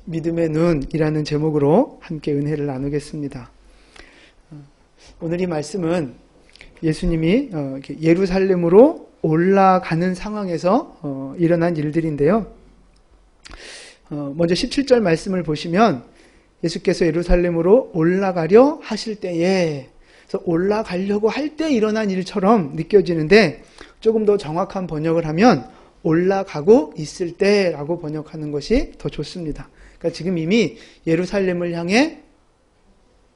믿음의 눈이라는 제목으로 함께 은혜를 나누겠습니다. 오늘 이 말씀은 예수님이 예루살렘으로 올라가는 상황에서 일어난 일들인데요. 먼저 17절 말씀을 보시면 예수께서 예루살렘으로 올라가려 하실 때에, 그래서 올라가려고 할 때 일어난 일처럼 느껴지는데, 조금 더 정확한 번역을 하면 올라가고 있을 때라고 번역하는 것이 더 좋습니다. 그러니까 지금 이미 예루살렘을 향해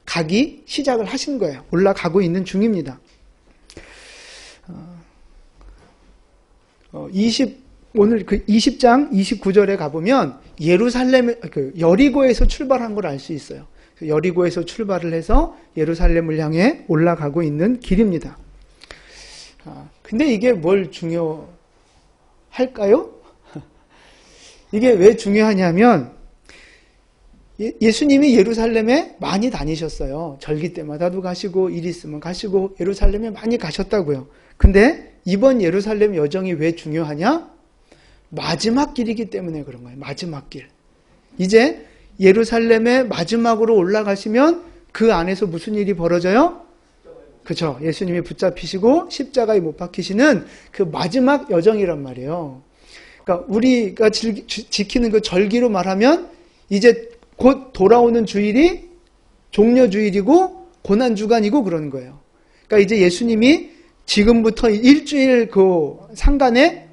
가기 시작을 하신 거예요. 올라가고 있는 중입니다. 오늘 그 20장 29절에 가보면 여리고에서 출발한 걸 알 수 있어요. 여리고에서 출발을 해서 예루살렘을 향해 올라가고 있는 길입니다. 근데 이게 뭘 중요할까요? 이게 왜 중요하냐면 예수님이 예루살렘에 많이 다니셨어요. 절기 때마다도 가시고 일 있으면 가시고 예루살렘에 많이 가셨다고요. 근데 이번 예루살렘 여정이 왜 중요하냐? 마지막 길이기 때문에 그런 거예요. 마지막 길. 이제 예루살렘에 마지막으로 올라가시면 그 안에서 무슨 일이 벌어져요? 그렇죠. 예수님이 붙잡히시고 십자가에 못 박히시는 그 마지막 여정이란 말이에요. 그러니까 우리가 지키는 그 절기로 말하면 이제 곧 돌아오는 주일이 종려주일이고 고난주간이고 그런 거예요. 그러니까 이제 예수님이 지금부터 일주일 그 상간에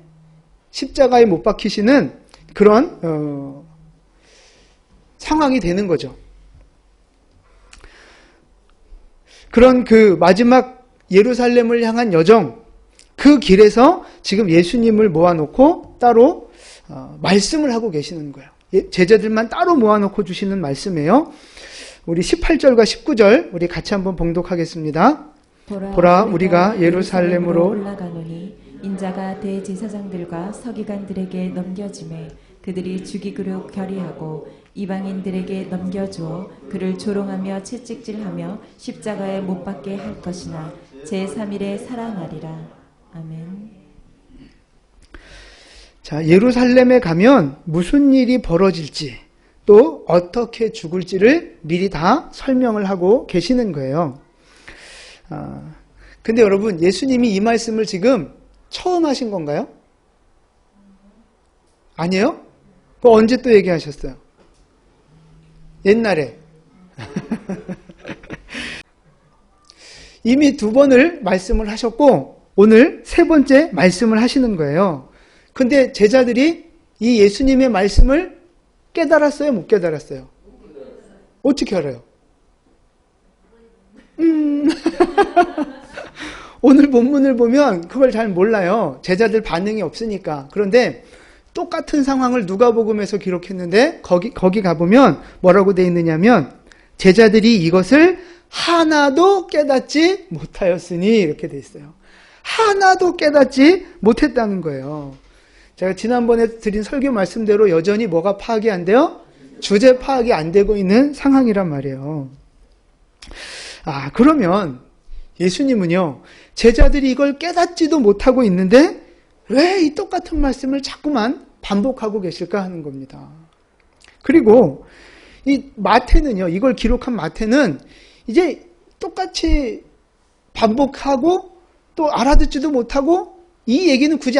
십자가에 못 박히시는 그런 상황이 되는 거죠. 그런 그 마지막 예루살렘을 향한 여정, 그 길에서 지금 예수님을 모아놓고 따로 말씀을 하고 계시는 거예요. 제자들만 따로 모아놓고 주시는 말씀이에요. 우리 18절과 19절 우리 같이 한번 봉독하겠습니다. 보라 우리가 예루살렘으로 올라가노니 인자가 대제사장들과 서기관들에게 넘겨지매 그들이 죽이기로 결의하고 이방인들에게 넘겨주어 그를 조롱하며 채찍질하며 십자가에 못 박게 할 것이나 제3일에 살아나리라. 아멘. 자, 예루살렘에 가면 무슨 일이 벌어질지 또 어떻게 죽을지를 미리 다 설명을 하고 계시는 거예요. 근데 여러분, 예수님이 이 말씀을 지금 처음 하신 건가요? 아니에요? 그거 언제 또 얘기하셨어요? 옛날에. 이미 2번을 말씀을 하셨고 오늘 3번째 말씀을 하시는 거예요. 근데 제자들이 이 예수님의 말씀을 깨달았어요? 못 깨달았어요? 어떻게 알아요? 오늘 본문을 보면 그걸 잘 몰라요. 제자들 반응이 없으니까. 그런데 똑같은 상황을 누가복음에서 기록했는데 거기 가보면 뭐라고 돼 있느냐면 제자들이 이것을 하나도 깨닫지 못하였으니 이렇게 돼 있어요. 하나도 깨닫지 못했다는 거예요. 제가 지난번에 드린 설교 말씀대로 여전히 뭐가 파악이 안 돼요? 주제 파악이 안 되고 있는 상황이란 말이에요. 그러면 예수님은요, 제자들이 이걸 깨닫지도 못하고 있는데 왜 이 똑같은 말씀을 자꾸만 반복하고 계실까 하는 겁니다. 그리고 이 마태는요, 이걸 기록한 마태는 이제 똑같이 반복하고 또 알아듣지도 못하고 이 얘기는 굳이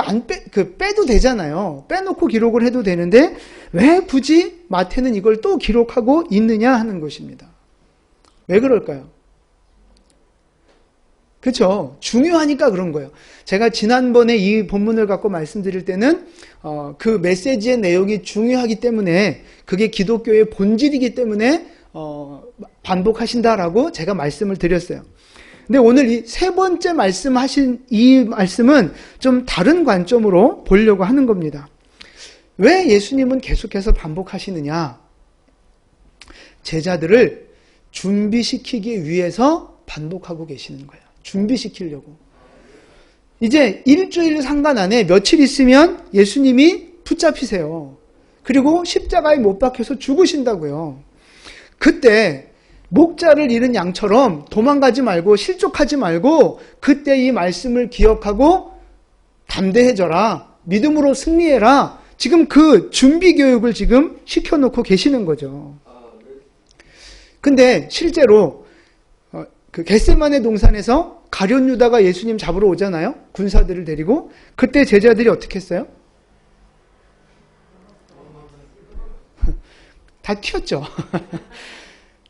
빼도 되잖아요. 빼놓고 기록을 해도 되는데 왜 굳이 마태는 이걸 또 기록하고 있느냐 하는 것입니다. 왜 그럴까요? 그렇죠. 중요하니까 그런 거예요. 제가 지난번에 이 본문을 갖고 말씀드릴 때는 그 메시지의 내용이 중요하기 때문에 그게 기독교의 본질이기 때문에 반복하신다라고 제가 말씀을 드렸어요. 근데 오늘 이 3번째 말씀하신 이 말씀은 좀 다른 관점으로 보려고 하는 겁니다. 왜 예수님은 계속해서 반복하시느냐? 제자들을 준비시키기 위해서 반복하고 계시는 거예요. 준비시키려고. 이제 일주일 상간 안에 며칠 있으면 예수님이 붙잡히세요. 그리고 십자가에 못 박혀서 죽으신다고요. 그때 목자를 잃은 양처럼 도망가지 말고 실족하지 말고 그때 이 말씀을 기억하고 담대해져라. 믿음으로 승리해라. 지금 그 준비 교육을 지금 시켜놓고 계시는 거죠. 근데 실제로 그 겟세마네 동산에서 가룟 유다가 예수님 잡으러 오잖아요. 군사들을 데리고. 그때 제자들이 어떻게 했어요? 다 튀었죠.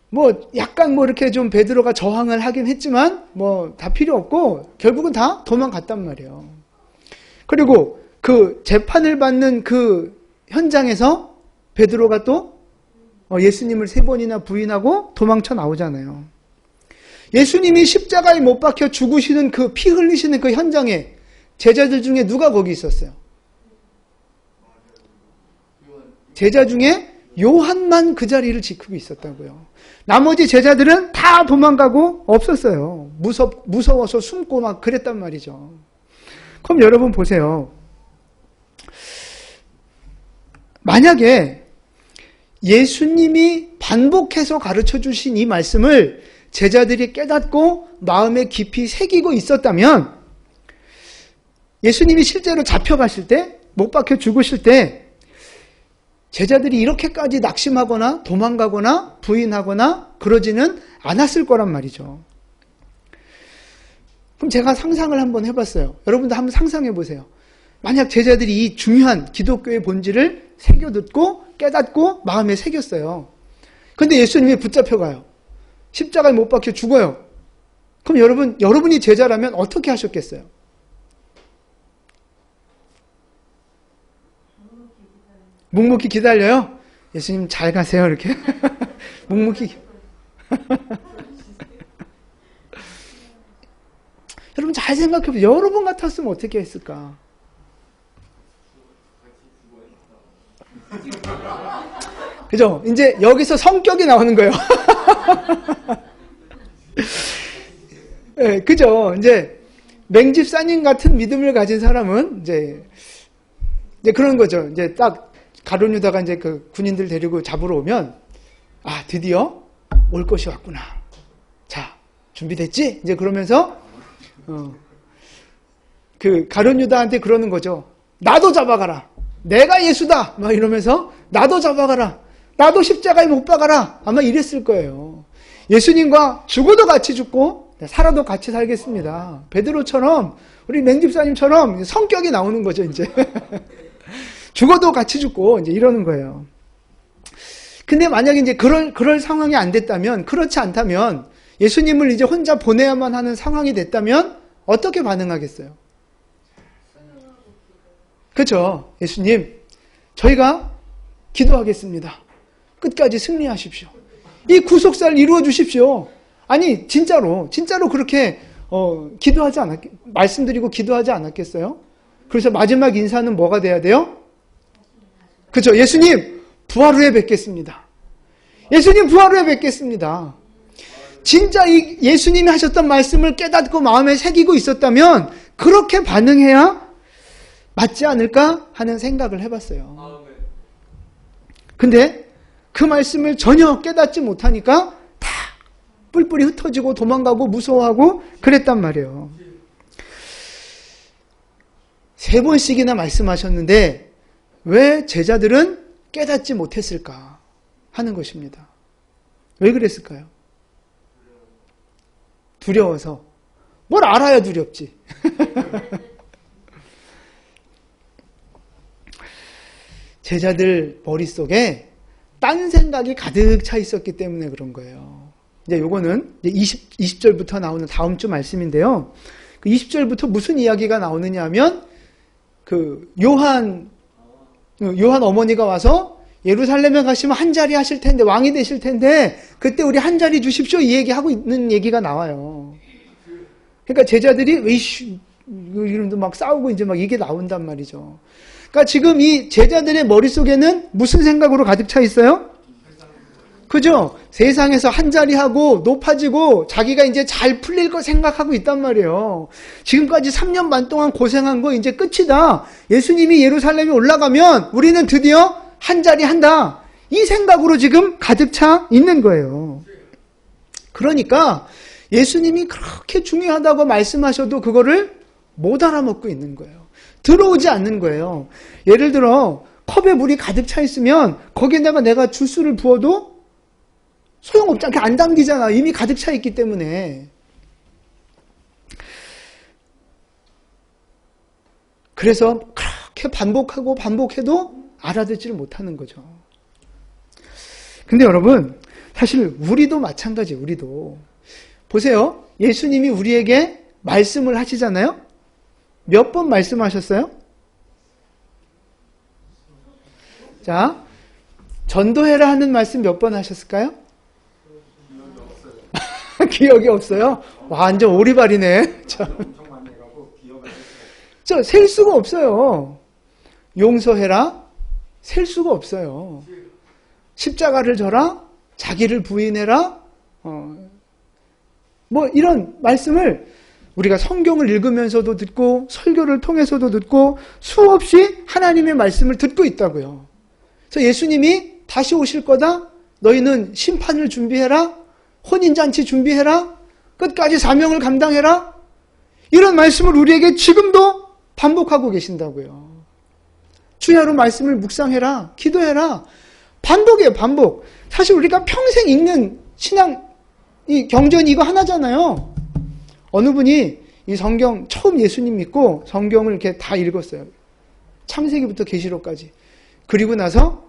뭐 약간 뭐 이렇게 좀 베드로가 저항을 하긴 했지만 뭐 다 필요 없고 결국은 다 도망갔단 말이에요. 그리고 그 재판을 받는 그 현장에서 베드로가 또 예수님을 3번이나 부인하고 도망쳐 나오잖아요. 예수님이 십자가에 못 박혀 죽으시는 그 피 흘리시는 그 현장에 제자들 중에 누가 거기 있었어요? 제자 중에 요한만 그 자리를 지키고 있었다고요. 나머지 제자들은 다 도망가고 없었어요. 무서워서 숨고 막 그랬단 말이죠. 그럼 여러분 보세요. 만약에 예수님이 반복해서 가르쳐 주신 이 말씀을 제자들이 깨닫고 마음에 깊이 새기고 있었다면 예수님이 실제로 잡혀가실 때, 못 박혀 죽으실 때 제자들이 이렇게까지 낙심하거나 도망가거나 부인하거나 그러지는 않았을 거란 말이죠. 그럼 제가 상상을 한번 해봤어요. 여러분도 한번 상상해 보세요. 만약 제자들이 이 중요한 기독교의 본질을 새겨듣고 깨닫고 마음에 새겼어요. 근데 예수님이 붙잡혀가요. 십자가에 못 박혀 죽어요. 그럼 여러분이 제자라면 어떻게 하셨겠어요? 묵묵히 기다려요? 예수님 잘 가세요 이렇게. 묵묵히. 여러분 잘 생각해보세요. 여러분 같았으면 어떻게 했을까? 그죠? 이제 여기서 성격이 나오는 거예요. 네, 그죠? 이제 맹집사님 같은 믿음을 가진 사람은 이제 그런 거죠. 이제 딱 가룟 유다가 이제 그 군인들 데리고 잡으러 오면 드디어 올 것이 왔구나. 자, 준비됐지? 이제 그러면서 그 가룟 유다한테 그러는 거죠. 나도 잡아가라. 내가 예수다. 막 이러면서 나도 잡아가라. 나도 십자가에 못 박아라. 아마 이랬을 거예요. 예수님과 죽어도 같이 죽고 살아도 같이 살겠습니다. 베드로처럼 우리 맹집사님처럼 성격이 나오는 거죠, 이제. 죽어도 같이 죽고 이제 이러는 거예요. 근데 만약에 이제 그럴 상황이 안 됐다면, 그렇지 않다면 예수님을 이제 혼자 보내야만 하는 상황이 됐다면 어떻게 반응하겠어요? 그렇죠. 예수님, 저희가 기도하겠습니다. 끝까지 승리하십시오. 이 구속사를 이루어 주십시오. 아니 진짜로 그렇게 말씀드리고 기도하지 않았겠어요? 그래서 마지막 인사는 뭐가 돼야 돼요? 그렇죠. 예수님 부활 후에 뵙겠습니다. 예수님 부활 후에 뵙겠습니다. 진짜 이 예수님이 하셨던 말씀을 깨닫고 마음에 새기고 있었다면 그렇게 반응해야 맞지 않을까 하는 생각을 해봤어요. 근데 그 말씀을 전혀 깨닫지 못하니까 다 뿔뿔이 흩어지고 도망가고 무서워하고 그랬단 말이에요. 3번씩이나 말씀하셨는데 왜 제자들은 깨닫지 못했을까 하는 것입니다. 왜 그랬을까요? 두려워서. 뭘 알아야 두렵지. 제자들 머릿속에 딴 생각이 가득 차 있었기 때문에 그런 거예요. 이제 요거는 20절부터 나오는 다음 주 말씀인데요. 그 20절부터 무슨 이야기가 나오느냐 하면 그 요한 어머니가 와서 예루살렘에 가시면 한 자리 하실 텐데 왕이 되실 텐데 그때 우리 한 자리 주십시오 이 얘기하고 있는 얘기가 나와요. 그러니까 제자들이 이름도 막 싸우고 이제 막 이게 나온단 말이죠. 그러니까 지금 이 제자들의 머릿속에는 무슨 생각으로 가득 차 있어요? 그죠? 세상에서 한 자리 하고 높아지고 자기가 이제 잘 풀릴 거 생각하고 있단 말이에요. 지금까지 3년 반 동안 고생한 거 이제 끝이다. 예수님이 예루살렘에 올라가면 우리는 드디어 한 자리 한다. 이 생각으로 지금 가득 차 있는 거예요. 그러니까 예수님이 그렇게 중요하다고 말씀하셔도 그거를 못 알아먹고 있는 거예요. 들어오지 않는 거예요. 예를 들어 컵에 물이 가득 차 있으면 거기에다가 내가 주스를 부어도 소용없잖아. 안 담기잖아. 이미 가득 차 있기 때문에. 그래서 그렇게 반복하고 반복해도 알아듣지를 못하는 거죠. 근데 여러분, 사실 우리도 마찬가지예요. 우리도. 보세요. 예수님이 우리에게 말씀을 하시잖아요. 몇 번 말씀하셨어요? 자, 전도해라 하는 말씀 몇 번 하셨을까요? 기억이 없어요? 완전 오리발이네. 셀 수가 없어요. 용서해라? 셀 수가 없어요. 십자가를 져라? 자기를 부인해라? 뭐 이런 말씀을 우리가 성경을 읽으면서도 듣고 설교를 통해서도 듣고 수없이 하나님의 말씀을 듣고 있다고요. 그래서 예수님이 다시 오실 거다? 너희는 심판을 준비해라? 혼인잔치 준비해라? 끝까지 사명을 감당해라? 이런 말씀을 우리에게 지금도 반복하고 계신다고요. 주야로 말씀을 묵상해라. 기도해라. 반복이에요. 반복. 사실 우리가 평생 읽는 신앙 이 경전이 이거 하나잖아요. 어느 분이 이 성경 처음 예수님 믿고 성경을 이렇게 다 읽었어요. 창세기부터 계시록까지. 그리고 나서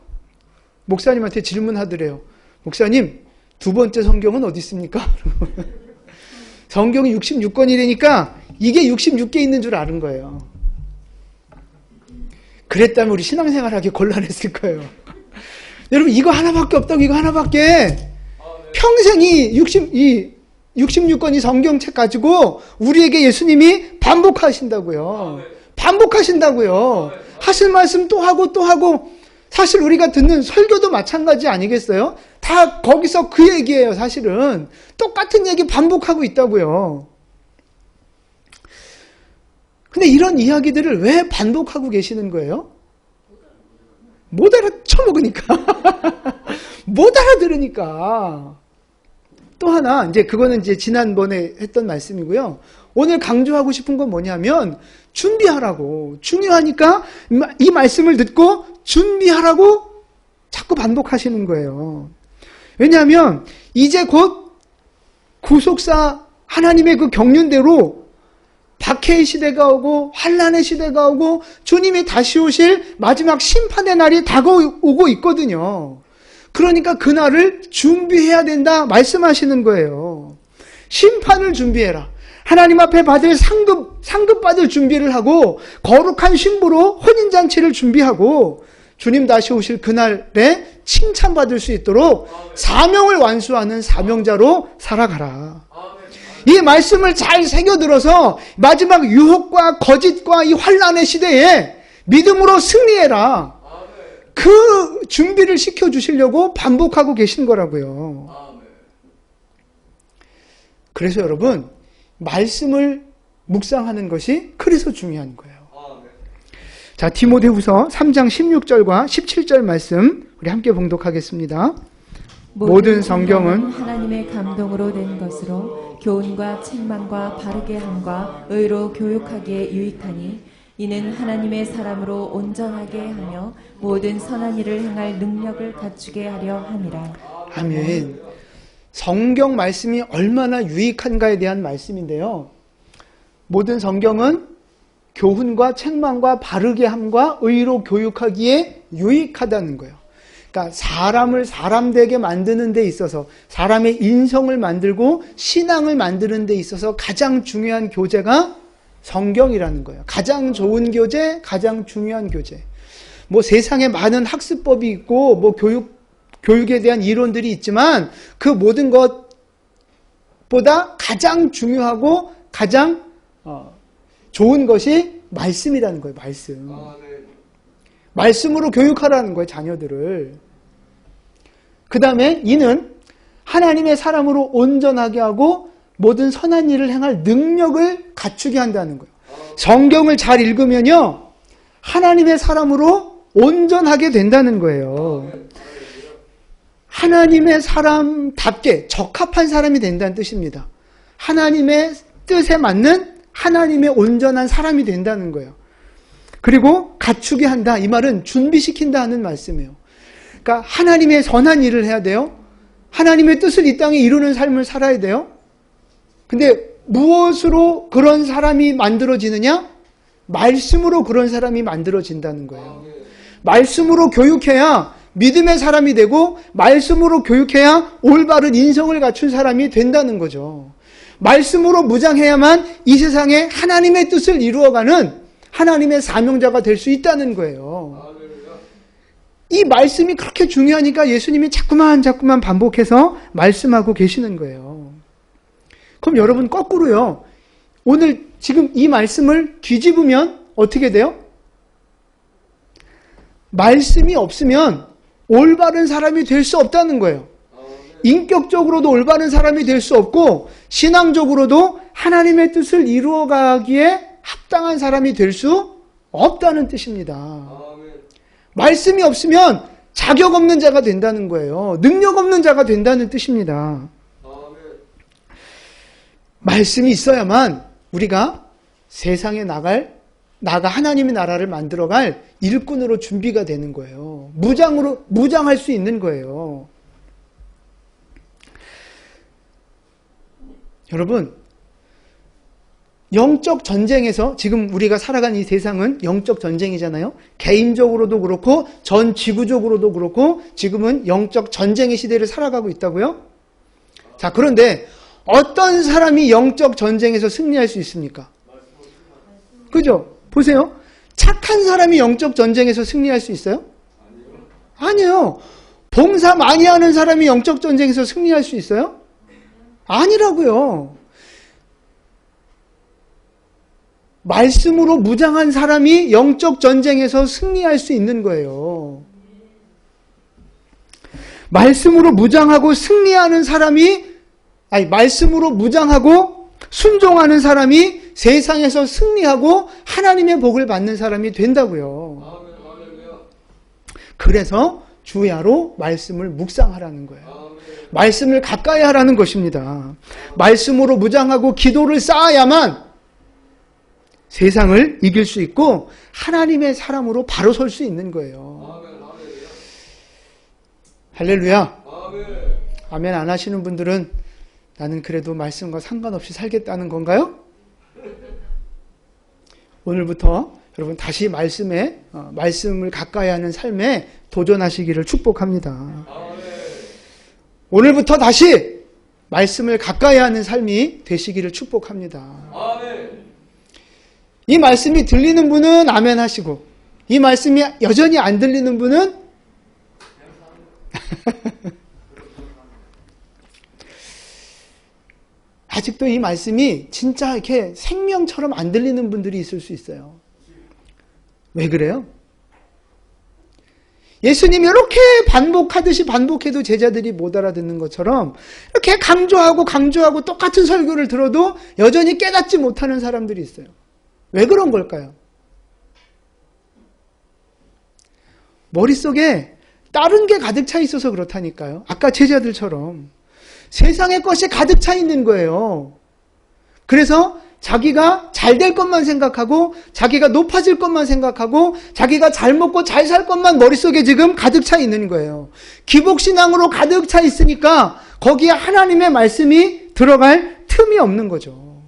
목사님한테 질문하더래요. 목사님, 두 번째 성경은 어디 있습니까? 성경이 66권이라니까 이게 66개 있는 줄 아는 거예요. 그랬다면 우리 신앙생활 하기 곤란했을 거예요. 여러분, 이거 하나밖에 없다고, 이거 하나밖에. 평생이 66권이 성경책 가지고 우리에게 예수님이 반복하신다고요. 반복하신다고요. 하실 말씀 또 하고 또 하고. 사실 우리가 듣는 설교도 마찬가지 아니겠어요? 다 거기서 그 얘기예요, 사실은. 똑같은 얘기 반복하고 있다고요. 근데 이런 이야기들을 왜 반복하고 계시는 거예요? 못 알아쳐먹으니까. 못 알아들으니까. 또 하나, 이제 그거는 이제 지난번에 했던 말씀이고요. 오늘 강조하고 싶은 건 뭐냐면, 준비하라고. 중요하니까 이 말씀을 듣고 준비하라고 자꾸 반복하시는 거예요. 왜냐하면, 이제 곧 구속사 하나님의 그 경륜대로 박해의 시대가 오고 환난의 시대가 오고 주님이 다시 오실 마지막 심판의 날이 다가오고 있거든요. 그러니까 그날을 준비해야 된다 말씀하시는 거예요. 심판을 준비해라. 하나님 앞에 받을 상급 받을 준비를 하고 거룩한 신부로 혼인잔치를 준비하고 주님 다시 오실 그날에 칭찬받을 수 있도록 사명을 완수하는 사명자로 살아가라. 이 말씀을 잘 새겨들어서 마지막 유혹과 거짓과 이 환난의 시대에 믿음으로 승리해라. 그 준비를 시켜주시려고 반복하고 계신 거라고요. 그래서 여러분, 말씀을 묵상하는 것이 그래서 중요한 거예요. 자, 디모데후서 3장 16절과 17절 말씀 우리 함께 봉독하겠습니다. 모든 성경은 하나님의 감동으로 된 것으로 교훈과 책망과 바르게 함과 의로 교육하기에 유익하니 이는 하나님의 사람으로 온전하게 하며 모든 선한 일을 행할 능력을 갖추게 하려 함이라. 아멘. 성경 말씀이 얼마나 유익한가에 대한 말씀인데요. 모든 성경은 교훈과 책망과 바르게 함과 의로 교육하기에 유익하다는 거예요. 그러니까 사람을 사람되게 만드는 데 있어서 사람의 인성을 만들고 신앙을 만드는 데 있어서 가장 중요한 교재가 성경이라는 거예요. 가장 좋은 교재, 가장 중요한 교재. 뭐 세상에 많은 학습법이 있고 뭐 교육에 대한 이론들이 있지만 그 모든 것보다 가장 중요하고 가장 좋은 것이 말씀이라는 거예요. 말씀. 말씀으로 교육하라는 거예요. 자녀들을. 그 다음에 이는 하나님의 사람으로 온전하게 하고 모든 선한 일을 행할 능력을 갖추게 한다는 거예요. 성경을 잘 읽으면요, 하나님의 사람으로 온전하게 된다는 거예요. 하나님의 사람답게 적합한 사람이 된다는 뜻입니다. 하나님의 뜻에 맞는 하나님의 온전한 사람이 된다는 거예요. 그리고 갖추게 한다. 이 말은 준비시킨다 하는 말씀이에요. 그러니까 하나님의 선한 일을 해야 돼요. 하나님의 뜻을 이 땅에 이루는 삶을 살아야 돼요. 근데 무엇으로 그런 사람이 만들어지느냐? 말씀으로 그런 사람이 만들어진다는 거예요. 말씀으로 교육해야 믿음의 사람이 되고 말씀으로 교육해야 올바른 인성을 갖춘 사람이 된다는 거죠. 말씀으로 무장해야만 이 세상에 하나님의 뜻을 이루어가는 하나님의 사명자가 될 수 있다는 거예요. 이 말씀이 그렇게 중요하니까 예수님이 자꾸만 반복해서 말씀하고 계시는 거예요. 그럼 여러분 거꾸로요. 오늘 지금 이 말씀을 뒤집으면 어떻게 돼요? 말씀이 없으면 올바른 사람이 될 수 없다는 거예요. 인격적으로도 올바른 사람이 될 수 없고 신앙적으로도 하나님의 뜻을 이루어가기에 합당한 사람이 될 수 없다는 뜻입니다. 말씀이 없으면 자격 없는 자가 된다는 거예요. 능력 없는 자가 된다는 뜻입니다. 말씀이 있어야만 우리가 세상에 나가 하나님의 나라를 만들어갈 일꾼으로 준비가 되는 거예요. 무장할 수 있는 거예요. 여러분, 영적 전쟁에서 지금 우리가 살아가는 이 세상은 영적 전쟁이잖아요. 개인적으로도 그렇고 전 지구적으로도 그렇고 지금은 영적 전쟁의 시대를 살아가고 있다고요. 자, 그런데 어떤 사람이 영적 전쟁에서 승리할 수 있습니까? 그죠? 보세요. 착한 사람이 영적 전쟁에서 승리할 수 있어요? 아니요. 봉사 많이 하는 사람이 영적 전쟁에서 승리할 수 있어요? 아니라고요. 말씀으로 무장한 사람이 영적 전쟁에서 승리할 수 있는 거예요. 말씀으로 무장하고 승리하는 사람이, 말씀으로 무장하고 순종하는 사람이 세상에서 승리하고 하나님의 복을 받는 사람이 된다고요. 그래서 주야로 말씀을 묵상하라는 거예요. 말씀을 가까이 하라는 것입니다. 말씀으로 무장하고 기도를 쌓아야만 세상을 이길 수 있고 하나님의 사람으로 바로 설 수 있는 거예요. 할렐루야. 아멘 안 하시는 분들은 나는 그래도 말씀과 상관없이 살겠다는 건가요? 오늘부터 여러분 다시 말씀을 가까이 하는 삶에 도전하시기를 축복합니다. 오늘부터 다시 말씀을 가까이 하는 삶이 되시기를 축복합니다. 이 말씀이 들리는 분은 아멘 하시고 이 말씀이 여전히 안 들리는 분은 아직도 이 말씀이 진짜 이렇게 생명처럼 안 들리는 분들이 있을 수 있어요. 왜 그래요? 예수님이 이렇게 반복하듯이 반복해도 제자들이 못 알아듣는 것처럼 이렇게 강조하고 똑같은 설교를 들어도 여전히 깨닫지 못하는 사람들이 있어요. 왜 그런 걸까요? 머릿속에 다른 게 가득 차 있어서 그렇다니까요. 아까 제자들처럼 세상의 것이 가득 차 있는 거예요. 그래서 자기가 잘 될 것만 생각하고 자기가 높아질 것만 생각하고 자기가 잘 먹고 잘 살 것만 머릿속에 지금 가득 차 있는 거예요. 기복신앙으로 가득 차 있으니까 거기에 하나님의 말씀이 들어갈 틈이 없는 거죠.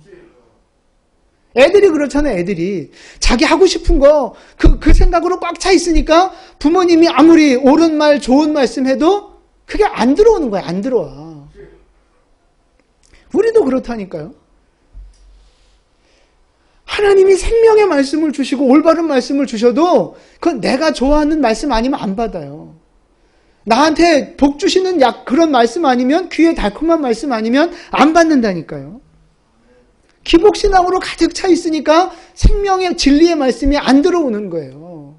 애들이 그렇잖아요. 애들이 자기 하고 싶은 거 그 생각으로 꽉 차 있으니까 부모님이 아무리 옳은 말 좋은 말씀 해도 그게 안 들어오는 거예요. 안 들어와. 우리도 그렇다니까요. 하나님이 생명의 말씀을 주시고 올바른 말씀을 주셔도 그건 내가 좋아하는 말씀 아니면 안 받아요. 나한테 복 주시는 그런 말씀 아니면 귀에 달콤한 말씀 아니면 안 받는다니까요. 기복신앙으로 가득 차 있으니까 생명의 진리의 말씀이 안 들어오는 거예요.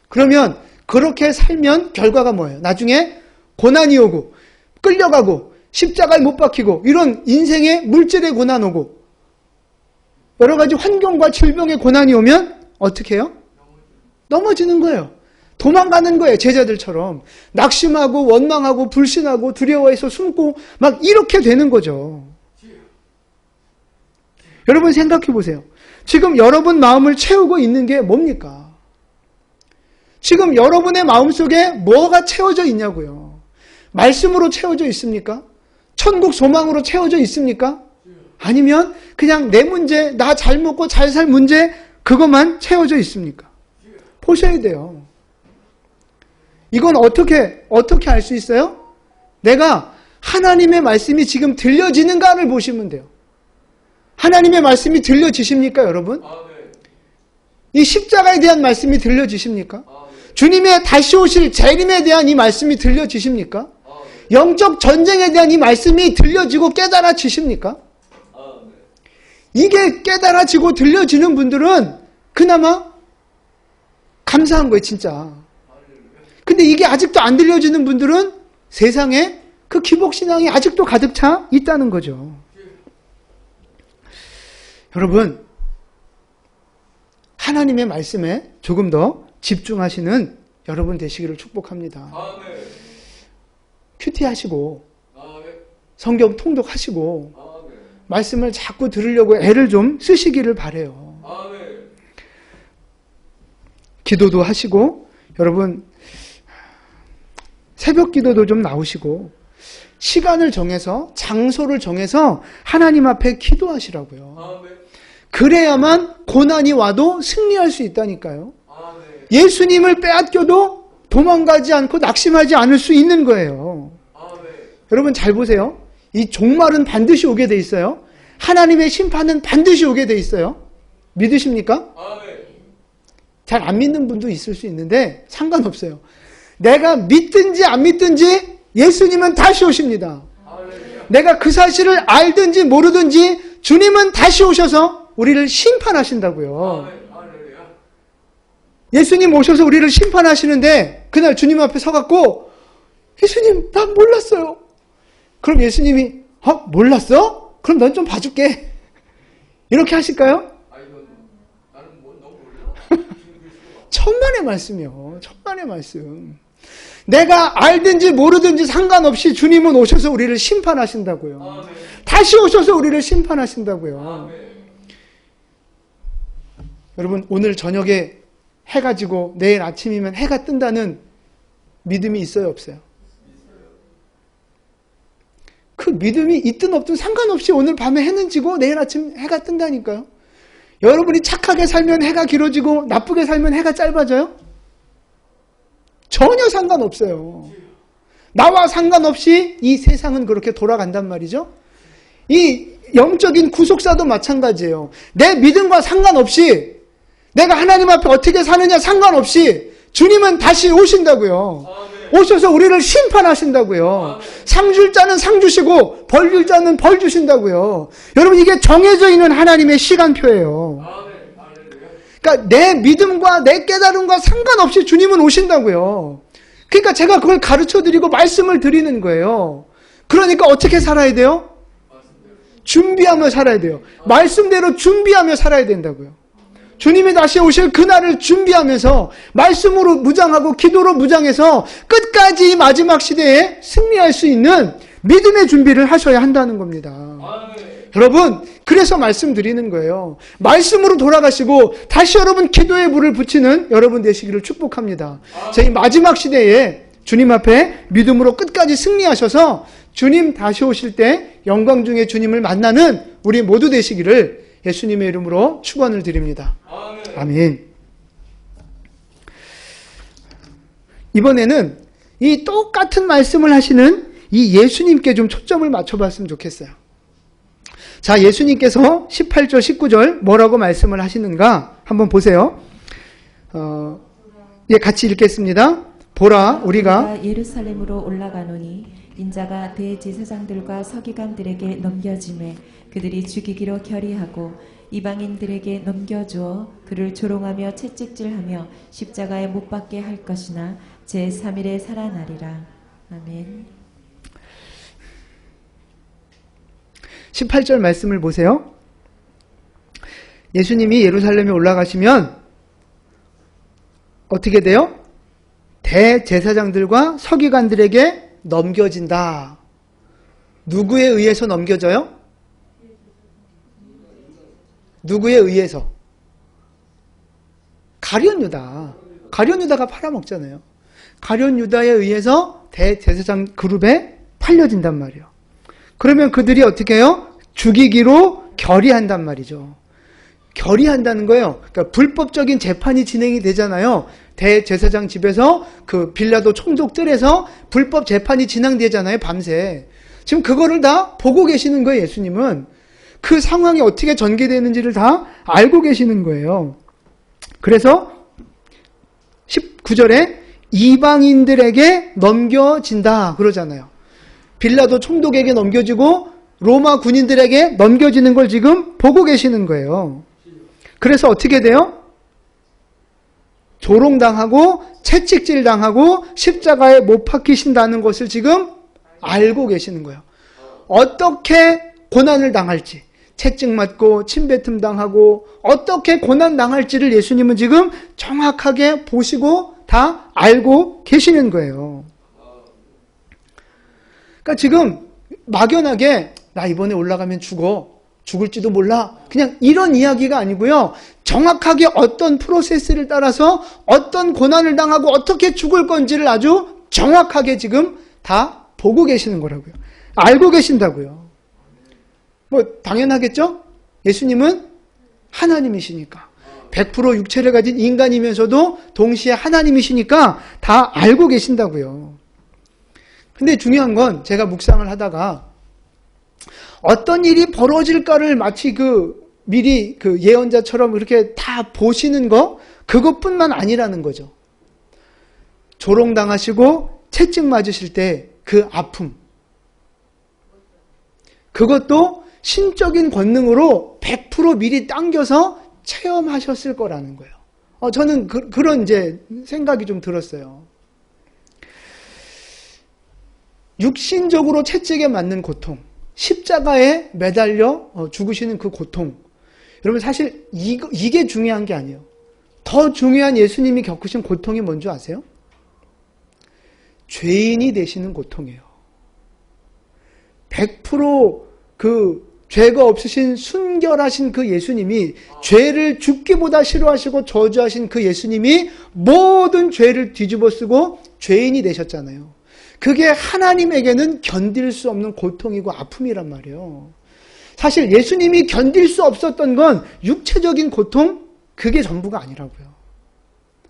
그러면 그렇게 살면 결과가 뭐예요? 나중에 고난이 오고 끌려가고 십자가에 못 박히고 이런 인생의 물질의 고난 오고 여러 가지 환경과 질병의 고난이 오면 어떻게 해요? 넘어지는 거예요. 도망가는 거예요. 제자들처럼. 낙심하고 원망하고 불신하고 두려워해서 숨고 막 이렇게 되는 거죠. 여러분 생각해 보세요. 지금 여러분 마음을 채우고 있는 게 뭡니까? 지금 여러분의 마음속에 뭐가 채워져 있냐고요. 말씀으로 채워져 있습니까? 천국 소망으로 채워져 있습니까? 아니면 그냥 내 문제, 나 잘 먹고 잘 살 문제, 그것만 채워져 있습니까? 보셔야 돼요. 이건 어떻게 알 수 있어요? 내가 하나님의 말씀이 지금 들려지는가를 보시면 돼요. 하나님의 말씀이 들려지십니까, 여러분? 이 십자가에 대한 말씀이 들려지십니까? 주님의 다시 오실 재림에 대한 이 말씀이 들려지십니까? 영적 전쟁에 대한 이 말씀이 들려지고 깨달아지십니까? 이게 깨달아지고 들려지는 분들은 그나마 감사한 거예요, 진짜. 근데 이게 아직도 안 들려지는 분들은 세상에 그 기복신앙이 아직도 가득 차 있다는 거죠. 여러분, 하나님의 말씀에 조금 더 집중하시는 여러분 되시기를 축복합니다. 큐티 하시고 성경 통독하시고 말씀을 자꾸 들으려고 애를 좀 쓰시기를 바라요. 기도도 하시고 여러분 새벽 기도도 좀 나오시고 시간을 정해서 장소를 정해서 하나님 앞에 기도하시라고요. 그래야만 고난이 와도 승리할 수 있다니까요. 예수님을 빼앗겨도 도망가지 않고 낙심하지 않을 수 있는 거예요. 여러분 잘 보세요. 이 종말은 반드시 오게 돼 있어요. 하나님의 심판은 반드시 오게 돼 있어요. 믿으십니까? 잘 안 믿는 분도 있을 수 있는데 상관없어요. 내가 믿든지 안 믿든지 예수님은 다시 오십니다. 내가 그 사실을 알든지 모르든지 주님은 다시 오셔서 우리를 심판하신다고요. 예수님 오셔서 우리를 심판하시는데 그날 주님 앞에 서갖고 예수님 난 몰랐어요. 그럼 예수님이 몰랐어? 그럼 넌 좀 봐줄게. 이렇게 하실까요? 천만의 말씀이요. 천만의 말씀. 내가 알든지 모르든지 상관없이 주님은 오셔서 우리를 심판하신다고요. 다시 오셔서 우리를 심판하신다고요. 여러분 오늘 저녁에 해가 지고 내일 아침이면 해가 뜬다는 믿음이 있어요, 없어요? 그 믿음이 있든 없든 상관없이 오늘 밤에 해는 지고 내일 아침 해가 뜬다니까요. 여러분이 착하게 살면 해가 길어지고 나쁘게 살면 해가 짧아져요? 전혀 상관없어요. 나와 상관없이 이 세상은 그렇게 돌아간단 말이죠. 이 영적인 구속사도 마찬가지예요. 내 믿음과 상관없이 내가 하나님 앞에 어떻게 사느냐 상관없이 주님은 다시 오신다고요. 오셔서 우리를 심판하신다고요. 상 줄 자는 상 주시고 벌 줄 자는 벌 주신다고요. 여러분 이게 정해져 있는 하나님의 시간표예요. 그러니까 내 믿음과 내 깨달음과 상관없이 주님은 오신다고요. 그러니까 제가 그걸 가르쳐드리고 말씀을 드리는 거예요. 그러니까 어떻게 살아야 돼요? 준비하며 살아야 돼요. 말씀대로 준비하며 살아야 된다고요. 주님이 다시 오실 그날을 준비하면서 말씀으로 무장하고 기도로 무장해서 끝까지 이 마지막 시대에 승리할 수 있는 믿음의 준비를 하셔야 한다는 겁니다. 여러분 그래서 말씀드리는 거예요. 말씀으로 돌아가시고 다시 여러분 기도의 불을 붙이는 여러분 되시기를 축복합니다. 저희 마지막 시대에 주님 앞에 믿음으로 끝까지 승리하셔서 주님 다시 오실 때 영광 중에 주님을 만나는 우리 모두 되시기를 예수님의 이름으로 축원을 드립니다. 아멘. 이번에는 이 똑같은 말씀을 하시는 이 예수님께 좀 초점을 맞춰봤으면 좋겠어요. 자, 예수님께서 18절, 19절 뭐라고 말씀을 하시는가 한번 보세요. 같이 읽겠습니다. 보라, 우리가 예루살렘으로 올라가노니 인자가 대제사장들과 서기관들에게 넘겨짐에 그들이 죽이기로 결의하고 이방인들에게 넘겨주어 그를 조롱하며 채찍질하며 십자가에 못 박게 할 것이나 제3일에 살아나리라. 아멘. 18절 말씀을 보세요. 예수님이 예루살렘에 올라가시면 어떻게 돼요? 대제사장들과 서기관들에게 넘겨진다. 누구에 의해서 넘겨져요? 누구에 의해서? 가룟 유다가 팔아먹잖아요. 가룟 유다에 의해서 대제사장 그룹에 팔려진단 말이에요. 그러면 그들이 어떻게 해요? 죽이기로 결의한단 말이죠. 결의한다는 거예요. 그러니까 불법적인 재판이 진행이 되잖아요. 대제사장 집에서 그 빌라도 총독들에서 불법 재판이 진행되잖아요. 밤새. 지금 그거를 다 보고 계시는 거예요. 예수님은. 그 상황이 어떻게 전개되는지를 다 알고 계시는 거예요. 그래서 19절에 이방인들에게 넘겨진다 그러잖아요. 빌라도 총독에게 넘겨지고 로마 군인들에게 넘겨지는 걸 지금 보고 계시는 거예요. 그래서 어떻게 돼요? 조롱당하고 채찍질당하고 십자가에 못 박히신다는 것을 지금 알고 계시는 거예요. 어떻게 고난을 당할지, 채찍 맞고 침뱉음 당하고 어떻게 고난 당할지를 예수님은 지금 정확하게 보시고 다 알고 계시는 거예요. 그러니까 지금 막연하게 나 이번에 올라가면 죽을지도 몰라. 그냥 이런 이야기가 아니고요. 정확하게 어떤 프로세스를 따라서 어떤 고난을 당하고 어떻게 죽을 건지를 아주 정확하게 지금 다 보고 계시는 거라고요. 알고 계신다고요. 뭐 당연하겠죠? 예수님은 하나님이시니까. 100% 육체를 가진 인간이면서도 동시에 하나님이시니까 다 알고 계신다고요. 근데 중요한 건 제가 묵상을 하다가 어떤 일이 벌어질까를 마치 미리 예언자처럼 이렇게 다 보시는 거, 그것뿐만 아니라는 거죠. 조롱당하시고 채찍 맞으실 때 그 아픔. 그것도 신적인 권능으로 100% 미리 당겨서 체험하셨을 거라는 거예요. 저는 그런 이제 생각이 좀 들었어요. 육신적으로 채찍에 맞는 고통, 십자가에 매달려 죽으시는 그 고통. 여러분 사실 이게 중요한 게 아니에요. 더 중요한 예수님이 겪으신 고통이 뭔지 아세요? 죄인이 되시는 고통이에요. 100% 죄가 없으신 순결하신 그 예수님이 죄를 죽기보다 싫어하시고 저주하신 그 예수님이 모든 죄를 뒤집어 쓰고 죄인이 되셨잖아요. 그게 하나님에게는 견딜 수 없는 고통이고 아픔이란 말이에요. 사실 예수님이 견딜 수 없었던 건 육체적인 고통, 그게 전부가 아니라고요.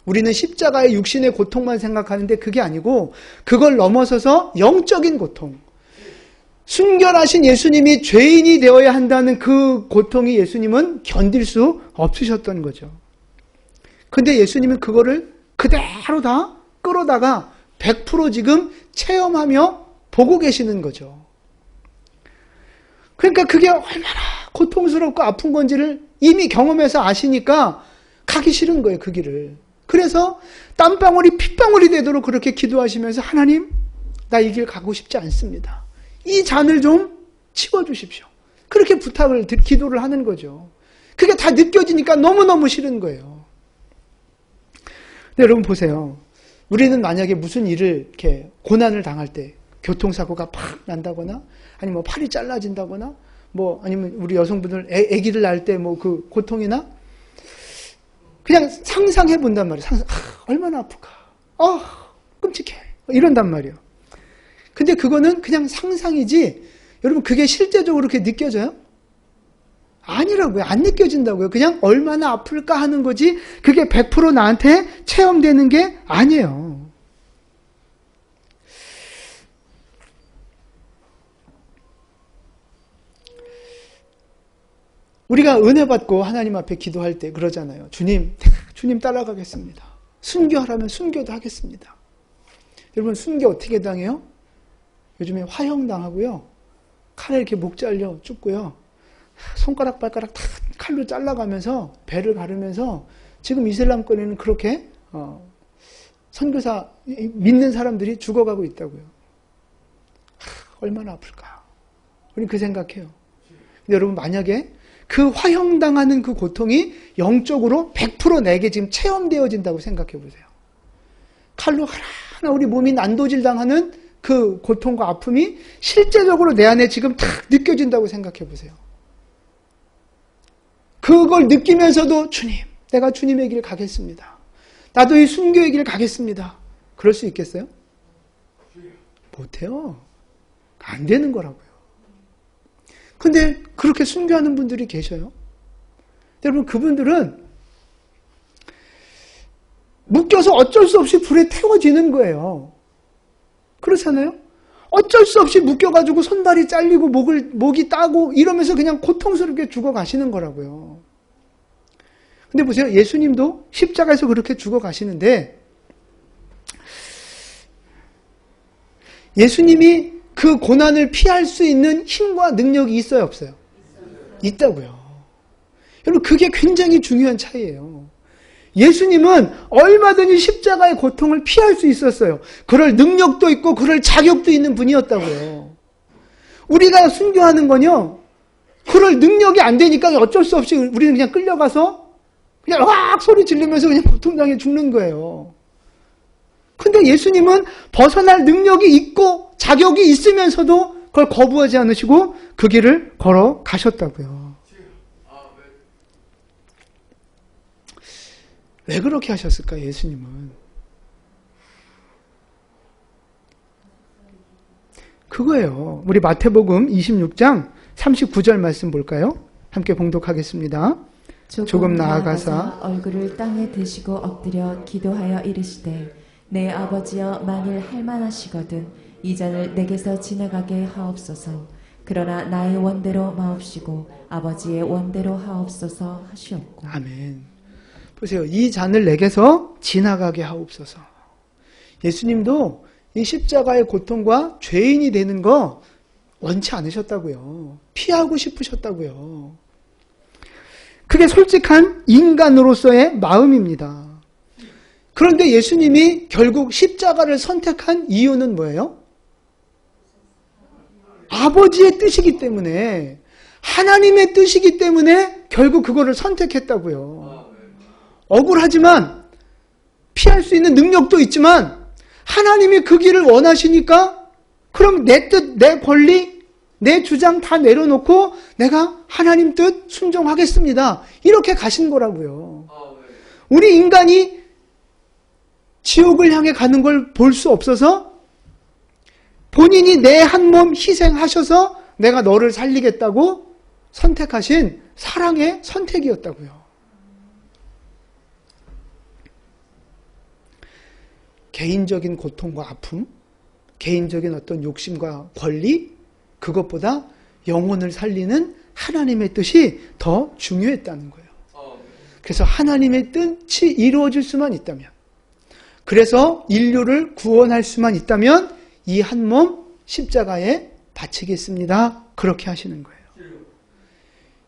우리는 십자가의 육신의 고통만 생각하는데 그게 아니고 그걸 넘어서서 영적인 고통, 순결하신 예수님이 죄인이 되어야 한다는 그 고통이 예수님은 견딜 수 없으셨던 거죠. 근데 예수님은 그거를 그대로 다 끌어다가 100% 지금 체험하며 보고 계시는 거죠. 그러니까 그게 얼마나 고통스럽고 아픈 건지를 이미 경험해서 아시니까 가기 싫은 거예요, 그 길을. 그래서 땀방울이 핏방울이 되도록 그렇게 기도하시면서 하나님, 나 이 길 가고 싶지 않습니다. 이 잔을 좀 치워주십시오. 그렇게 기도를 하는 거죠. 그게 다 느껴지니까 너무너무 싫은 거예요. 근데 여러분 보세요. 우리는 만약에 무슨 일을 이렇게 고난을 당할 때 교통사고가 팍 난다거나 아니면 뭐 팔이 잘라진다거나 뭐 아니면 우리 여성분들 아기를 낳을 때 뭐 그 고통이나 그냥 상상해 본단 말이에요. 얼마나 아플까. 끔찍해. 이런단 말이에요. 근데 그거는 그냥 상상이지 여러분 그게 실제적으로 그렇게 느껴져요? 아니라고요. 안 느껴진다고요. 그냥 얼마나 아플까 하는 거지 그게 100% 나한테 체험되는 게 아니에요. 우리가 은혜 받고 하나님 앞에 기도할 때 그러잖아요. 주님 따라가겠습니다. 순교하라면 순교도 하겠습니다. 여러분 순교 어떻게 당해요? 요즘에 화형 당하고요. 칼에 이렇게 목 잘려 죽고요. 손가락 발가락 다 칼로 잘라가면서 배를 가르면서 지금 이슬람권에는 그렇게 선교사 믿는 사람들이 죽어가고 있다고요. 얼마나 아플까. 우리 그 생각해요. 근데 여러분 만약에 그 화형당하는 그 고통이 영적으로 100% 내게 지금 체험되어진다고 생각해 보세요. 칼로 하나하나 우리 몸이 난도질 당하는 그 고통과 아픔이 실제적으로 내 안에 지금 탁 느껴진다고 생각해 보세요. 그걸 느끼면서도 주님, 내가 주님의 길 가겠습니다. 나도 이 순교의 길 가겠습니다. 그럴 수 있겠어요? 못해요. 안 되는 거라고요. 근데 그렇게 순교하는 분들이 계셔요. 여러분, 그분들은 묶여서 어쩔 수 없이 불에 태워지는 거예요. 그렇잖아요? 어쩔 수 없이 묶여가지고 손발이 잘리고 목이 따고 이러면서 그냥 고통스럽게 죽어가시는 거라고요. 근데 보세요. 예수님도 십자가에서 그렇게 죽어가시는데 예수님이 그 고난을 피할 수 있는 힘과 능력이 있어요, 없어요? 있다고요. 여러분, 그게 굉장히 중요한 차이예요. 예수님은 얼마든지 십자가의 고통을 피할 수 있었어요. 그럴 능력도 있고 그럴 자격도 있는 분이었다고요. 우리가 순교하는 건요, 그럴 능력이 안 되니까 어쩔 수 없이 우리는 그냥 끌려가서 그냥 으악 소리 지르면서 그냥 고통당해 죽는 거예요. 근데 예수님은 벗어날 능력이 있고 자격이 있으면서도 그걸 거부하지 않으시고 그 길을 걸어 가셨다고요. 왜 그렇게 하셨을까요, 예수님은? 그거예요. 우리 마태복음 26장 39절 말씀 볼까요? 함께 봉독하겠습니다. 조금 나아가사 얼굴을 땅에 대시고 엎드려 기도하여 이르시되 내 아버지여 만일 할만하시거든 이 잔을 내게서 지나가게 하옵소서. 그러나 나의 원대로 마옵시고 아버지의 원대로 하옵소서 하시옵고. 아멘. 보세요. 이 잔을 내게서 지나가게 하옵소서. 예수님도 이 십자가의 고통과 죄인이 되는 거 원치 않으셨다고요. 피하고 싶으셨다고요. 그게 솔직한 인간으로서의 마음입니다. 그런데 예수님이 결국 십자가를 선택한 이유는 뭐예요? 아버지의 뜻이기 때문에, 하나님의 뜻이기 때문에 결국 그거를 선택했다고요. 억울하지만 피할 수 있는 능력도 있지만 하나님이 그 길을 원하시니까 그럼 내 뜻, 내 권리, 내 주장 다 내려놓고 내가 하나님 뜻 순종하겠습니다. 이렇게 가신 거라고요. 우리 인간이 지옥을 향해 가는 걸 볼 수 없어서 본인이 내 한 몸 희생하셔서 내가 너를 살리겠다고 선택하신 사랑의 선택이었다고요. 개인적인 고통과 아픔, 개인적인 어떤 욕심과 권리, 그것보다 영혼을 살리는 하나님의 뜻이 더 중요했다는 거예요. 그래서 하나님의 뜻이 이루어질 수만 있다면, 그래서 인류를 구원할 수만 있다면 이 한 몸 십자가에 바치겠습니다. 그렇게 하시는 거예요.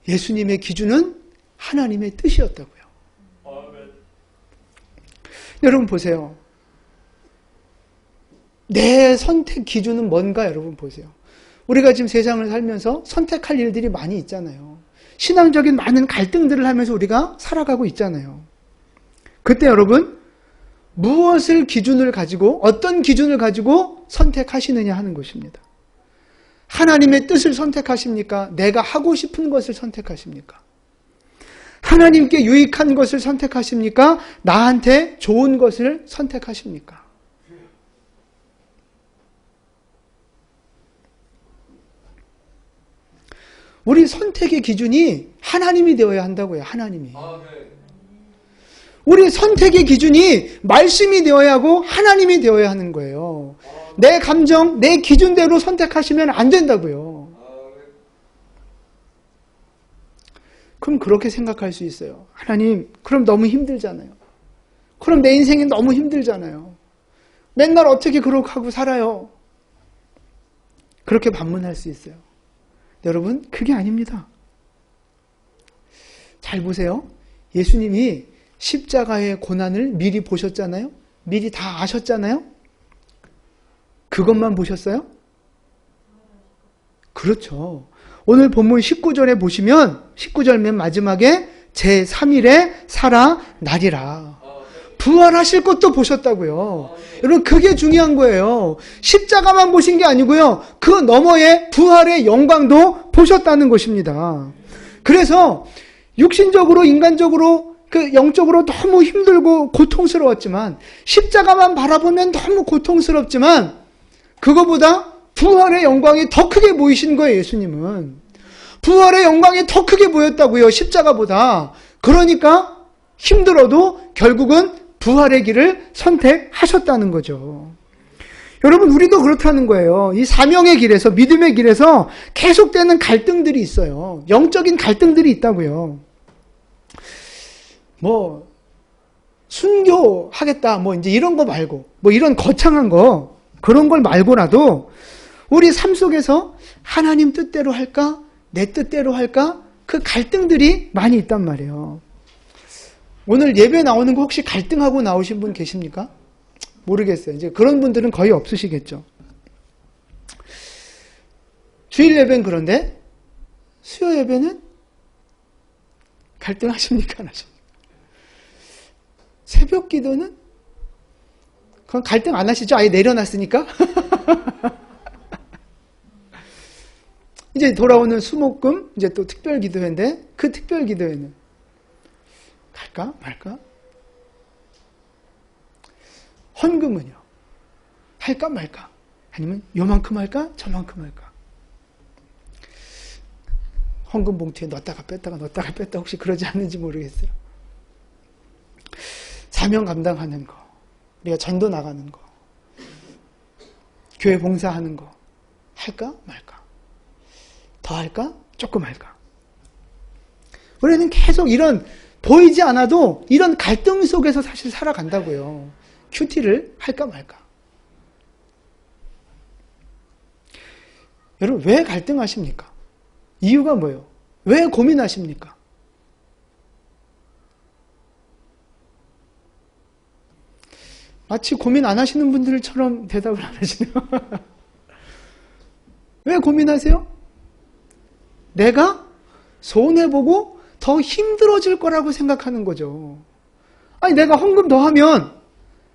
예수님의 기준은 하나님의 뜻이었다고요. 여러분 보세요. 내 선택 기준은 뭔가 여러분 보세요. 우리가 지금 세상을 살면서 선택할 일들이 많이 있잖아요. 신앙적인 많은 갈등들을 하면서 우리가 살아가고 있잖아요. 그때 여러분 무엇을 기준을 가지고 어떤 기준을 가지고 선택하시느냐 하는 것입니다. 하나님의 뜻을 선택하십니까? 내가 하고 싶은 것을 선택하십니까? 하나님께 유익한 것을 선택하십니까? 나한테 좋은 것을 선택하십니까? 우리 선택의 기준이 하나님이 되어야 한다고요. 하나님이. 우리 선택의 기준이 말씀이 되어야 하고 하나님이 되어야 하는 거예요. 내 감정, 내 기준대로 선택하시면 안 된다고요. 그럼 그렇게 생각할 수 있어요. 하나님, 그럼 너무 힘들잖아요. 그럼 내 인생이 너무 힘들잖아요. 맨날 어떻게 그렇게 하고 살아요. 그렇게 반문할 수 있어요. 여러분, 그게 아닙니다. 잘 보세요. 예수님이 십자가의 고난을 미리 보셨잖아요. 미리 다 아셨잖아요. 그것만 보셨어요? 그렇죠. 오늘 본문 19절에 보시면 19절 맨 마지막에 제3일에 살아나리라. 부활하실 것도 보셨다고요. 여러분 그게 중요한 거예요. 십자가만 보신 게 아니고요. 그 너머에 부활의 영광도 보셨다는 것입니다. 그래서 육신적으로, 인간적으로, 영적으로 너무 힘들고 고통스러웠지만, 십자가만 바라보면 너무 고통스럽지만, 그거보다 부활의 영광이 더 크게 보이신 거예요, 예수님은. 부활의 영광이 더 크게 보였다고요, 십자가보다. 그러니까 힘들어도 결국은 부활의 길을 선택하셨다는 거죠. 여러분, 우리도 그렇다는 거예요. 이 사명의 길에서, 믿음의 길에서 계속되는 갈등들이 있어요. 영적인 갈등들이 있다고요. 순교하겠다, 이제 이런 거 말고, 이런 거창한 거, 그런 걸 말고라도, 우리 삶 속에서 하나님 뜻대로 할까? 내 뜻대로 할까? 그 갈등들이 많이 있단 말이에요. 오늘 예배 나오는 거 혹시 갈등하고 나오신 분 계십니까? 모르겠어요. 이제 그런 분들은 거의 없으시겠죠. 주일 예배는 그런데 수요 예배는 갈등하십니까? 안 하십니까? 새벽 기도는 그건 갈등 안 하시죠? 아예 내려놨으니까. 이제 돌아오는 수목금 이제 또 특별 기도회인데 그 특별 기도회는 갈까 말까? 헌금은요? 할까 말까? 아니면 요만큼 할까? 저만큼 할까? 헌금 봉투에 넣었다가 뺐다가 혹시 그러지 않는지 모르겠어요. 사명 감당하는 거, 우리가 전도 나가는 거, 교회 봉사하는 거 할까 말까? 더 할까? 조금 할까? 우리는 계속 이런 보이지 않아도 이런 갈등 속에서 사실 살아간다고요. 큐티를 할까 말까? 여러분, 왜 갈등하십니까? 이유가 뭐예요? 왜 고민하십니까? 마치 고민 안 하시는 분들처럼 대답을 안 하시네요. 왜 고민하세요? 내가 손해보고 더 힘들어질 거라고 생각하는 거죠. 아니, 내가 헌금 더 하면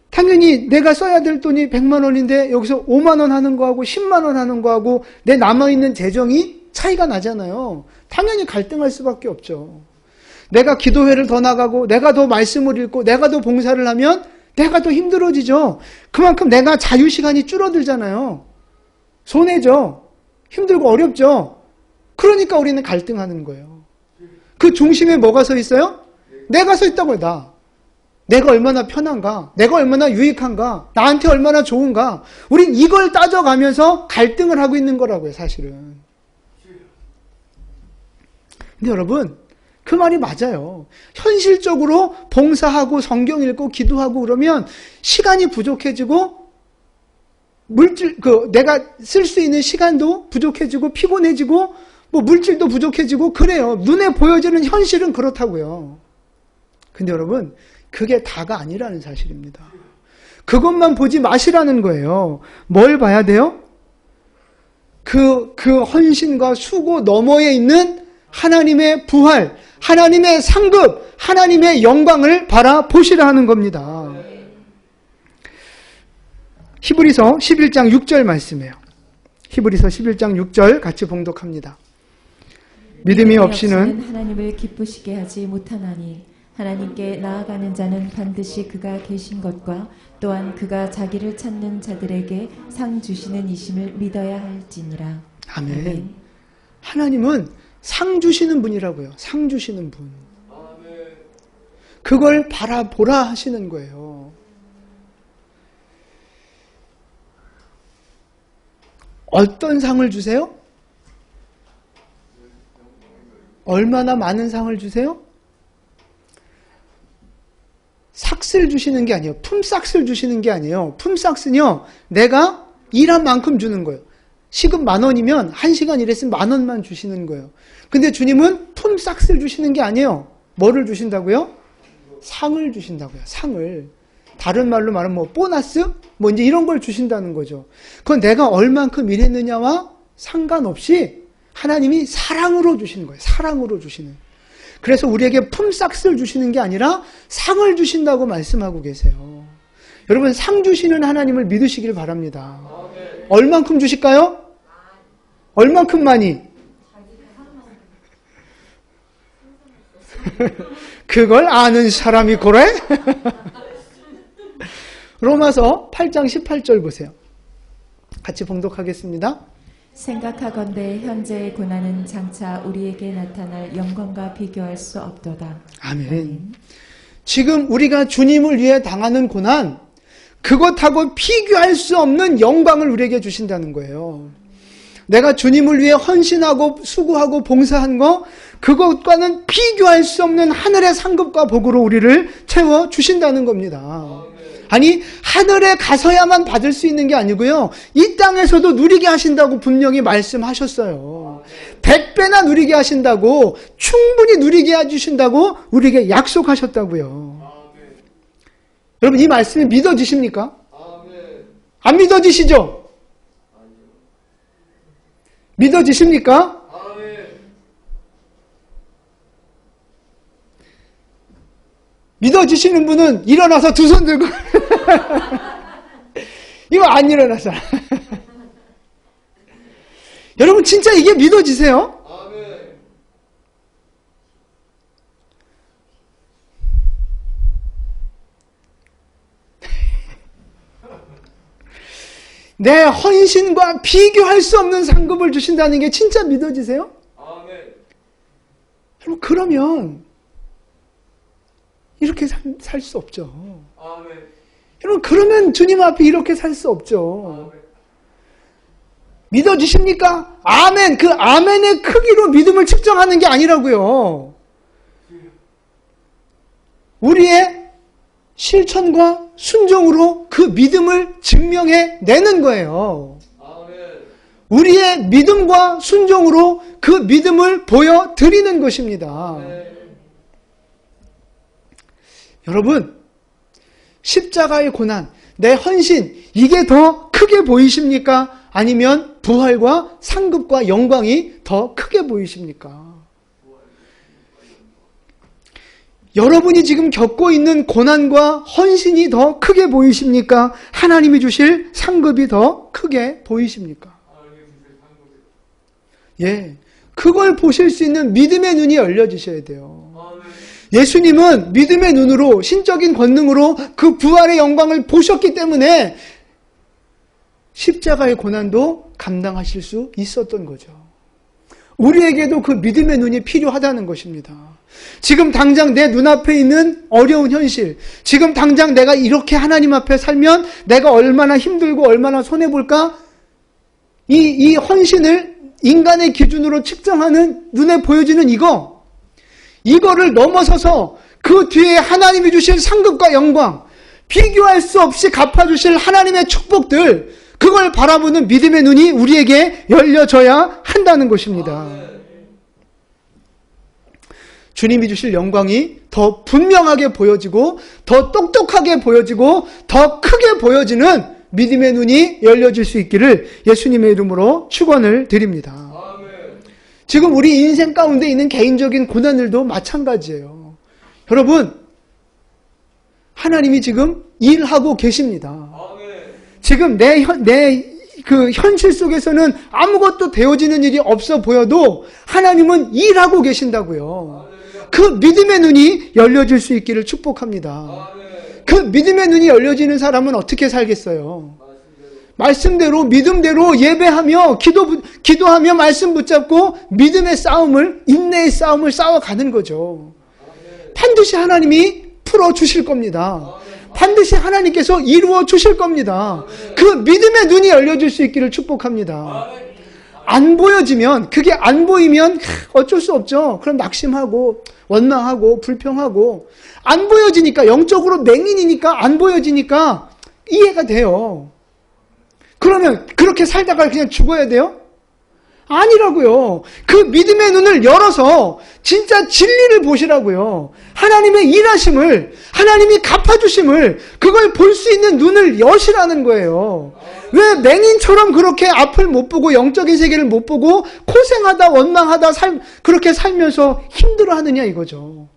당연히 내가 써야 될 돈이 100만 원인데 여기서 5만 원 하는 거하고 10만 원 하는 거하고 내 남아있는 재정이 차이가 나잖아요. 당연히 갈등할 수밖에 없죠. 내가 기도회를 더 나가고 내가 더 말씀을 읽고 내가 더 봉사를 하면 내가 더 힘들어지죠. 그만큼 내가 자유시간이 줄어들잖아요. 손해죠. 힘들고 어렵죠. 그러니까 우리는 갈등하는 거예요. 그 중심에 뭐가 서 있어요? 내가 서 있다고요, 나. 내가 얼마나 편한가? 내가 얼마나 유익한가? 나한테 얼마나 좋은가? 우린 이걸 따져가면서 갈등을 하고 있는 거라고요, 사실은. 근데 여러분, 그 말이 맞아요. 현실적으로 봉사하고 성경 읽고 기도하고 그러면 시간이 부족해지고 내가 쓸 수 있는 시간도 부족해지고 피곤해지고 물질도 부족해지고 그래요. 눈에 보여지는 현실은 그렇다고요. 근데 여러분, 그게 다가 아니라는 사실입니다. 그것만 보지 마시라는 거예요. 뭘 봐야 돼요? 그 헌신과 수고 너머에 있는 하나님의 부활, 하나님의 상급, 하나님의 영광을 바라보시라 하는 겁니다. 히브리서 11장 6절 말씀이에요. 히브리서 11장 6절 같이 봉독합니다. 믿음이 없이는 하나님을 기쁘시게 하지 못하나니 하나님께 나아가는 자는 반드시 그가 계신 것과 또한 그가 자기를 찾는 자들에게 상 주시는 이심을 믿어야 할지니라. 아멘. 하나님은 상 주시는 분이라고요. 상 주시는 분. 그걸 바라보라 하시는 거예요. 어떤 상을 주세요? 얼마나 많은 상을 주세요? 삭스를 주시는 게 아니에요. 품삯을 주시는 게 아니에요. 품삯은요, 내가 일한 만큼 주는 거예요. 시급 10,000원이면 1시간 일했으면 10,000원만 주시는 거예요. 근데 주님은 품삯을 주시는 게 아니에요. 뭐를 주신다고요? 상을 주신다고요. 상을. 다른 말로 말하면 보너스? 이제 이런 걸 주신다는 거죠. 그건 내가 얼만큼 일했느냐와 상관없이 하나님이 사랑으로 주시는 거예요. 사랑으로 주시는. 그래서 우리에게 품삯을 주시는 게 아니라 상을 주신다고 말씀하고 계세요. 여러분, 상 주시는 하나님을 믿으시길 바랍니다. 얼만큼 주실까요? 얼만큼 많이? 그걸 아는 사람이 그래? 로마서 8장 18절 보세요. 같이 봉독하겠습니다. 생각하건대 현재의 고난은 장차 우리에게 나타날 영광과 비교할 수 없도다. 아멘. 지금 우리가 주님을 위해 당하는 고난, 그것하고 비교할 수 없는 영광을 우리에게 주신다는 거예요. 내가 주님을 위해 헌신하고 수고하고 봉사한 거, 그것과는 비교할 수 없는 하늘의 상급과 복으로 우리를 채워 주신다는 겁니다. 아니, 하늘에 가서야만 받을 수 있는 게 아니고요, 이 땅에서도 누리게 하신다고 분명히 말씀하셨어요. 100배나 누리게 하신다고, 충분히 누리게 해주신다고 우리에게 약속하셨다고요. 여러분, 이 말씀이 믿어지십니까? 안 믿어지시죠? 믿어지십니까? 믿어지시는 분은 일어나서 두 손 들고 이거 안 일어나서 여러분, 진짜 이게 믿어지세요? 내 헌신과 비교할 수 없는 상급을 주신다는 게 진짜 믿어지세요? 여러분, 그러면 이렇게 살 수 없죠. 여러분, 그러면 주님 앞에 이렇게 살 수 없죠. 믿어지십니까? 아멘. 그 아멘의 크기로 믿음을 측정하는 게 아니라고요. 우리의 실천과 순종으로 그 믿음을 증명해 내는 거예요. 우리의 믿음과 순종으로 그 믿음을 보여드리는 것입니다. 여러분, 십자가의 고난, 내 헌신, 이게 더 크게 보이십니까? 아니면 부활과 상급과 영광이 더 크게 보이십니까? 여러분이 지금 겪고 있는 고난과 헌신이 더 크게 보이십니까? 하나님이 주실 상급이 더 크게 보이십니까? 예, 그걸 보실 수 있는 믿음의 눈이 열려지셔야 돼요. 예수님은 믿음의 눈으로, 신적인 권능으로 그 부활의 영광을 보셨기 때문에 십자가의 고난도 감당하실 수 있었던 거죠. 우리에게도 그 믿음의 눈이 필요하다는 것입니다. 지금 당장 내 눈앞에 있는 어려운 현실, 지금 당장 내가 이렇게 하나님 앞에 살면 내가 얼마나 힘들고 얼마나 손해볼까? 이 헌신을 인간의 기준으로 측정하는, 눈에 보여지는 이거를 넘어서서 그 뒤에 하나님이 주실 상급과 영광, 비교할 수 없이 갚아주실 하나님의 축복들, 그걸 바라보는 믿음의 눈이 우리에게 열려져야 한다는 것입니다. 주님이 주실 영광이 더 분명하게 보여지고, 더 똑똑하게 보여지고, 더 크게 보여지는 믿음의 눈이 열려질 수 있기를 예수님의 이름으로 축원을 드립니다. 지금 우리 인생 가운데 있는 개인적인 고난들도 마찬가지예요. 여러분, 하나님이 지금 일하고 계십니다. 지금 내 그 현실 속에서는 아무것도 되어지는 일이 없어 보여도 하나님은 일하고 계신다고요. 그 믿음의 눈이 열려질 수 있기를 축복합니다. 그 믿음의 눈이 열려지는 사람은 어떻게 살겠어요? 말씀대로, 믿음대로 예배하며 기도하며 말씀 붙잡고 믿음의 싸움을, 인내의 싸움을 싸워가는 거죠. 반드시 하나님이 풀어주실 겁니다. 반드시 하나님께서 이루어 주실 겁니다. 그 믿음의 눈이 열려질 수 있기를 축복합니다. 안 보여지면, 그게 안 보이면 어쩔 수 없죠. 그럼 낙심하고 원망하고 불평하고, 안 보여지니까, 영적으로 맹인이니까 안 보여지니까 이해가 돼요. 그러면 그렇게 살다가 그냥 죽어야 돼요? 아니라고요. 그 믿음의 눈을 열어서 진짜 진리를 보시라고요. 하나님의 일하심을, 하나님이 갚아주심을, 그걸 볼 수 있는 눈을 여시라는 거예요. 왜 맹인처럼 그렇게 앞을 못 보고 영적인 세계를 못 보고 고생하다 원망하다 그렇게 살면서 힘들어하느냐 이거죠.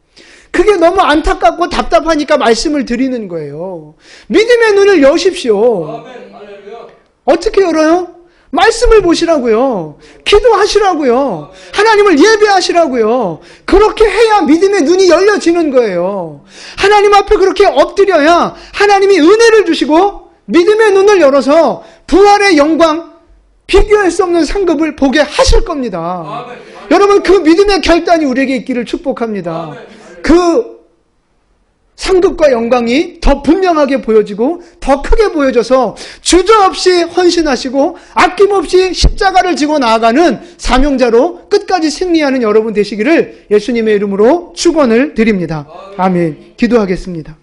그게 너무 안타깝고 답답하니까 말씀을 드리는 거예요. 믿음의 눈을 여십시오. 어떻게 열어요? 말씀을 보시라고요. 기도하시라고요. 하나님을 예배하시라고요. 그렇게 해야 믿음의 눈이 열려지는 거예요. 하나님 앞에 그렇게 엎드려야 하나님이 은혜를 주시고 믿음의 눈을 열어서 부활의 영광, 비교할 수 없는 상급을 보게 하실 겁니다. 여러분, 그 믿음의 결단이 우리에게 있기를 축복합니다. 그 상급과 영광이 더 분명하게 보여지고 더 크게 보여져서 주저없이 헌신하시고 아낌없이 십자가를 지고 나아가는 사명자로 끝까지 승리하는 여러분 되시기를 예수님의 이름으로 축원을 드립니다. 아멘. 기도하겠습니다.